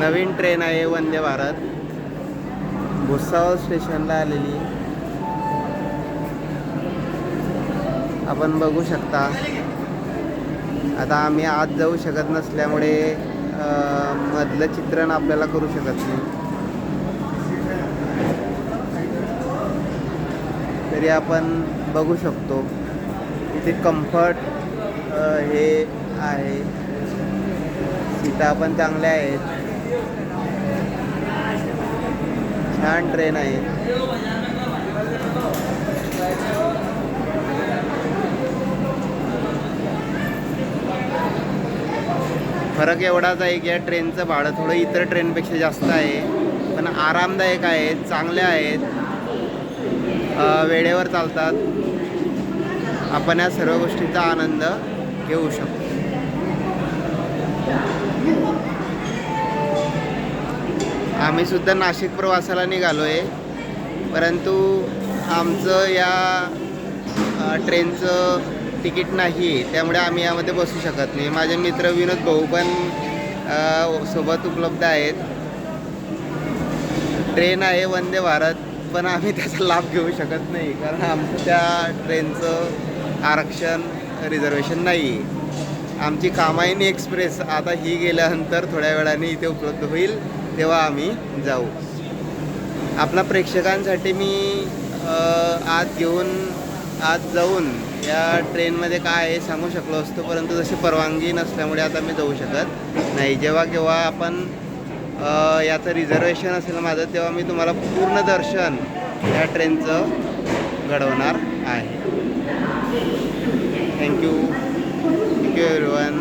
नवीन train आहे वंदे भारत, भुसावळ स्टेशनला आलेली. आपण बघू शकता. आता आम्ही आत जाऊ शकत नसल्यामुळे मधलं चित्रण आपल्याला करू शकत नाही. तरी आपण बघू शकतो इथे कम्फर्ट हे आहे, सीटा पण चांगल्या आहेत. छान ट्रेन आहे. फरक एवढाच आहे की या ट्रेनचं भाडं थोडं इतर ट्रेनपेक्षा जास्त आहे, पण आरामदायक आहे, चांगल्या आहेत, वेळेवर चालतात. आपण या सर्व गोष्टींचा आनंद घेऊ शकतो. आम्ही सुद्धा नाशिक प्रवासाला निघालो आहे, परंतु आमचं या ट्रेनचं तिकीट नाही आहे, त्यामुळे आम्ही यामध्ये बसू शकत नाही. माझे मित्र विनोद भाऊ पण सोबत उपलब्ध आहेत. ट्रेन आहे वंदे भारत, पण आम्ही त्याचा लाभ घेऊ शकत नाही कारण आमचं त्या ट्रेनचं आरक्षण रिझर्वेशन नाही आहे. आमची कामायनी एक्सप्रेस आता ही गेल्यानंतर थोड्या वेळाने इथे उपलब्ध होईल, तेव्हा आम्ही जाऊ. आपल्या प्रेक्षकांसाठी मी आज जाऊन या ट्रेनमध्ये काय आहे सांगू शकलो असतो, परंतु जशी परवानगी नसल्यामुळे आता मी जाऊ शकत नाही. जेव्हा केव्हा आपण याचं रिझर्वेशन असेल माझं, तेव्हा मी तुम्हाला पूर्ण दर्शन या ट्रेनचं घडवणार आहे. Thank you everyone.